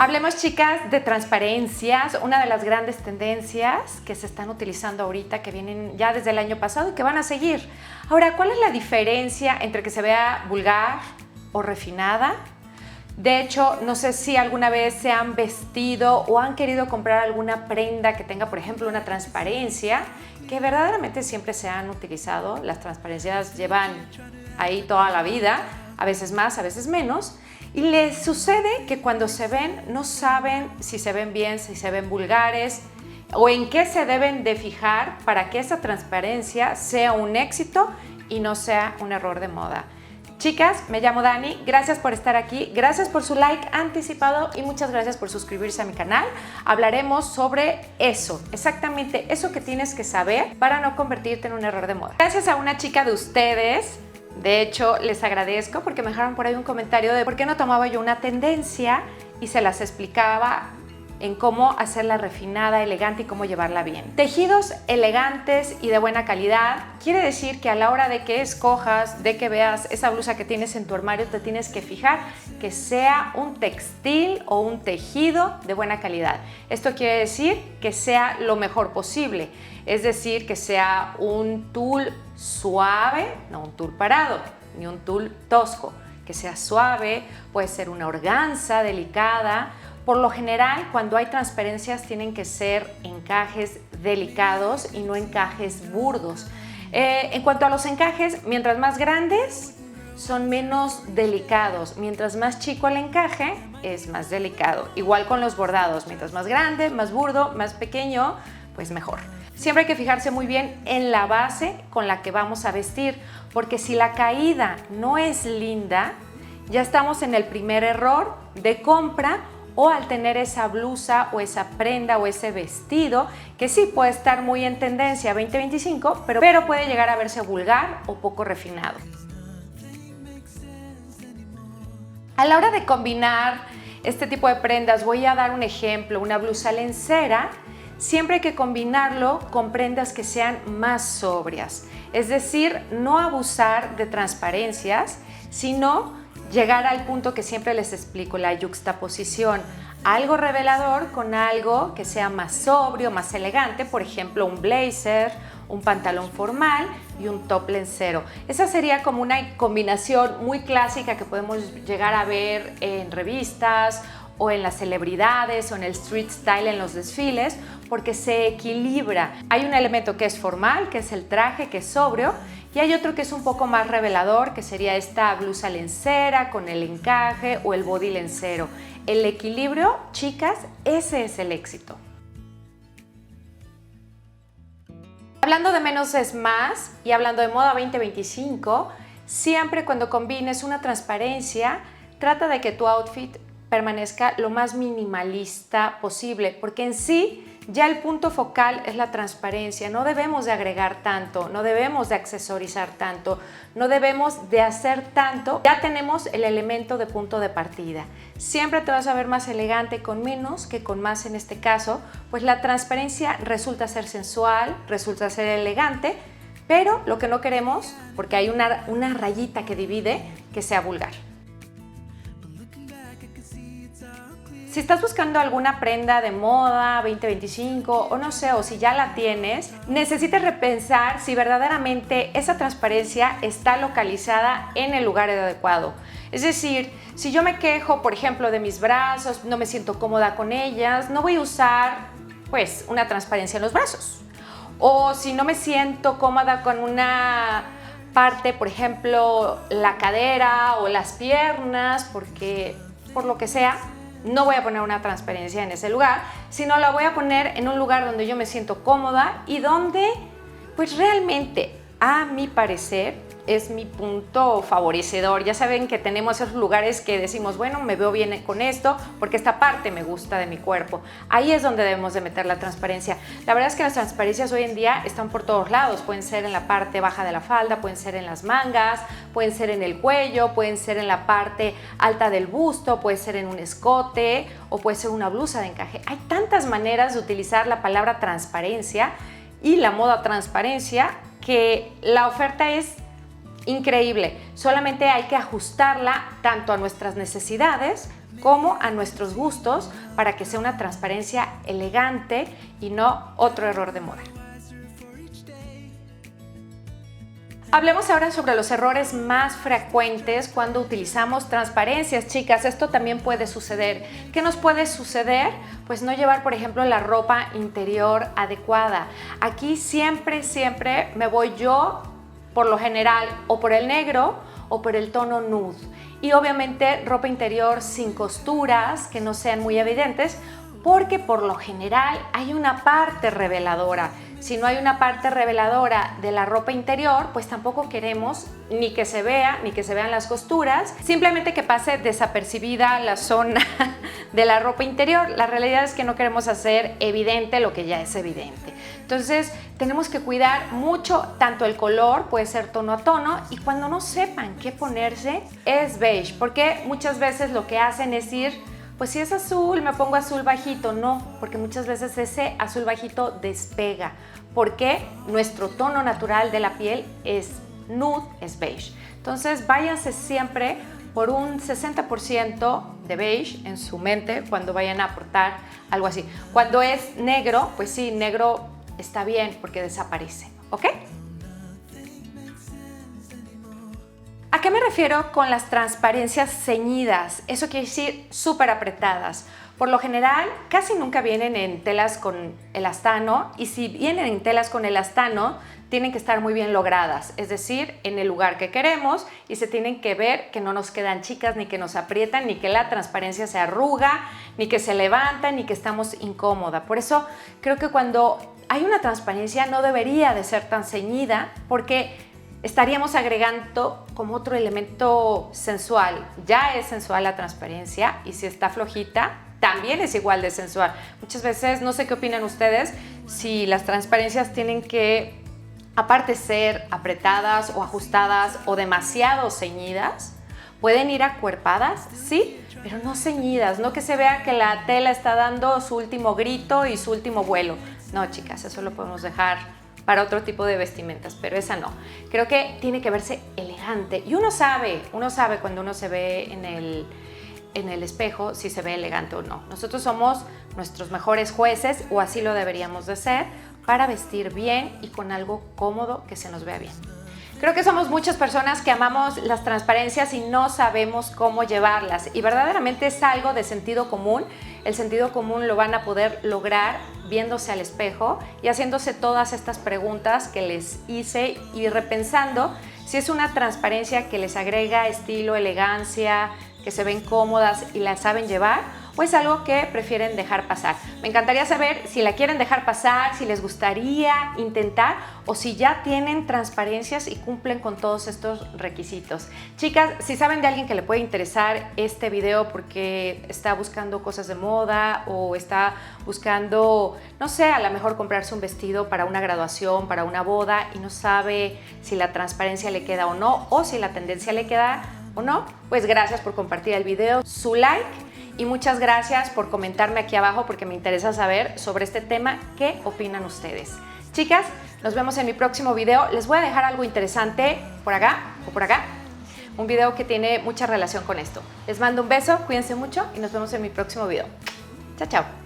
Hablemos, chicas, de transparencias, una de las grandes tendencias que se están utilizando ahorita, que vienen ya desde el año pasado y que van a seguir. Ahora, ¿cuál es la diferencia entre que se vea vulgar o refinada? De hecho, no sé si alguna vez se han vestido o han querido comprar alguna prenda que tenga, por ejemplo, una transparencia, que verdaderamente siempre se han utilizado. Las transparencias llevan ahí toda la vida, a veces más, a veces menos. Y les sucede que cuando se ven, no saben si se ven bien, si se ven vulgares o en qué se deben de fijar para que esa transparencia sea un éxito y no sea un error de moda. Chicas, me llamo Dani, gracias por estar aquí, gracias por su like anticipado y muchas gracias por suscribirse a mi canal. Hablaremos sobre eso, exactamente eso que tienes que saber para no convertirte en un error de moda. Gracias a una chica de ustedes. De hecho, les agradezco porque me dejaron por ahí un comentario de por qué no tomaba yo una tendencia y se las explicaba en cómo hacerla refinada, elegante y cómo llevarla bien. Tejidos elegantes y de buena calidad quiere decir que a la hora de que escojas, de que veas esa blusa que tienes en tu armario, te tienes que fijar que sea un textil o un tejido de buena calidad. Esto quiere decir que sea lo mejor posible, es decir, que sea un tul suave, no un tul parado, ni un tul tosco, que sea suave, puede ser una organza delicada. Por lo general, cuando hay transparencias tienen que ser encajes delicados y no encajes burdos. En cuanto a los encajes, mientras más grandes, son menos delicados. Mientras más chico el encaje, es más delicado. Igual con los bordados, mientras más grande, más burdo, más pequeño, pues mejor. Siempre hay que fijarse muy bien en la base con la que vamos a vestir, porque si la caída no es linda, ya estamos en el primer error de compra o al tener esa blusa o esa prenda o ese vestido que sí puede estar muy en tendencia 2025, pero puede llegar a verse vulgar o poco refinado. A la hora de combinar este tipo de prendas, voy a dar un ejemplo, una blusa lencera. Siempre hay que combinarlo con prendas que sean más sobrias, es decir, no abusar de transparencias, sino llegar al punto que siempre les explico, la yuxtaposición, algo revelador con algo que sea más sobrio, más elegante, por ejemplo un blazer, un pantalón formal y un top lencero. Esa sería como una combinación muy clásica que podemos llegar a ver en revistas o en las celebridades o en el street style en los desfiles, porque se equilibra. Hay un elemento que es formal, que es el traje, que es sobrio, y hay otro que es un poco más revelador, que sería esta blusa lencera con el encaje o el body lencero. El equilibrio, chicas, ese es el éxito. Hablando de menos es más y hablando de moda 2025, siempre cuando combines una transparencia, trata de que tu outfit permanezca lo más minimalista posible, porque en sí ya el punto focal es la transparencia. No debemos de agregar tanto, no debemos de accesorizar tanto, no debemos de hacer tanto. Ya tenemos el elemento de punto de partida. Siempre te vas a ver más elegante con menos que con más en este caso, pues la transparencia resulta ser sensual, resulta ser elegante, pero lo que no queremos, porque hay una rayita que divide, que sea vulgar. Si estás buscando alguna prenda de moda 2025 o no sé, o si ya la tienes, necesitas repensar si verdaderamente esa transparencia está localizada en el lugar adecuado. Es decir, si yo me quejo, por ejemplo, de mis brazos, no me siento cómoda con ellas, no voy a usar pues una transparencia en los brazos. O si no me siento cómoda con una parte, por ejemplo, la cadera o las piernas, porque por lo que sea, no voy a poner una transparencia en ese lugar, sino la voy a poner en un lugar donde yo me siento cómoda y donde, pues realmente, a mi parecer, es mi punto favorecedor. Ya saben que tenemos esos lugares que decimos, bueno, me veo bien con esto porque esta parte me gusta de mi cuerpo. Ahí es donde debemos de meter la transparencia. La verdad es que las transparencias hoy en día están por todos lados. Pueden ser en la parte baja de la falda, pueden ser en las mangas, pueden ser en el cuello, pueden ser en la parte alta del busto, puede ser en un escote o puede ser una blusa de encaje. Hay tantas maneras de utilizar la palabra transparencia y la moda transparencia que la oferta es increíble. Solamente hay que ajustarla tanto a nuestras necesidades como a nuestros gustos para que sea una transparencia elegante y no otro error de moda. Hablemos ahora sobre los errores más frecuentes cuando utilizamos transparencias, chicas. Esto también puede suceder. ¿Qué nos puede suceder? Pues no llevar, por ejemplo, la ropa interior adecuada. Aquí siempre me voy yo, por lo general, o por el negro o por el tono nude. Y obviamente ropa interior sin costuras, que no sean muy evidentes, porque por lo general hay una parte reveladora. Si no hay una parte reveladora de la ropa interior, pues tampoco queremos ni que se vea, ni que se vean las costuras, simplemente que pase desapercibida la zona de la ropa interior. La realidad es que no queremos hacer evidente lo que ya es evidente. Entonces, tenemos que cuidar mucho tanto el color, puede ser tono a tono, y cuando no sepan qué ponerse, es beige, porque muchas veces lo que hacen es ir, pues si es azul, me pongo azul bajito. No, porque muchas veces ese azul bajito despega, porque nuestro tono natural de la piel es nude, es beige. Entonces, váyanse siempre por un 60% de beige en su mente cuando vayan a aportar algo así. Cuando es negro, pues sí, negro está bien porque desaparece, ¿ok? ¿A qué me refiero con las transparencias ceñidas? Eso quiere decir súper apretadas. Por lo general, casi nunca vienen en telas con elastano, y si vienen en telas con elastano, tienen que estar muy bien logradas, es decir, en el lugar que queremos, y se tienen que ver que no nos quedan chicas, ni que nos aprietan, ni que la transparencia se arruga, ni que se levanta, ni que estamos incómoda. Por eso creo que cuando hay una transparencia no debería de ser tan ceñida, porque estaríamos agregando como otro elemento sensual. Ya es sensual la transparencia, y si está flojita, también es igual de sensual. Muchas veces, no sé qué opinan ustedes, si las transparencias tienen que, aparte ser apretadas o ajustadas o demasiado ceñidas, pueden ir acuerpadas, sí, pero no ceñidas, no que se vea que la tela está dando su último grito y su último vuelo. No, chicas, eso lo podemos dejar para otro tipo de vestimentas, pero esa no. Creo que tiene que verse elegante, y uno sabe cuando uno se ve en el espejo si se ve elegante o no. Nosotros somos nuestros mejores jueces, o así lo deberíamos de ser, para vestir bien y con algo cómodo que se nos vea bien. Creo que somos muchas personas que amamos las transparencias y no sabemos cómo llevarlas, y verdaderamente es algo de sentido común. El sentido común lo van a poder lograr viéndose al espejo y haciéndose todas estas preguntas que les hice, y repensando si es una transparencia que les agrega estilo, elegancia, que se ven cómodas y la saben llevar, o es algo que prefieren dejar pasar. Me encantaría saber si la quieren dejar pasar, si les gustaría intentar, o si ya tienen transparencias y cumplen con todos estos requisitos. Chicas, si saben de alguien que le puede interesar este video porque está buscando cosas de moda, o está buscando, no sé, a lo mejor comprarse un vestido para una graduación, para una boda, y no sabe si la transparencia le queda o no, o si la tendencia le queda o no, pues gracias por compartir el video, su like, y muchas gracias por comentarme aquí abajo, porque me interesa saber sobre este tema qué opinan ustedes. Chicas, nos vemos en mi próximo video. Les voy a dejar algo interesante por acá o por acá, un video que tiene mucha relación con esto. Les mando un beso, cuídense mucho y nos vemos en mi próximo video. Chao, chao.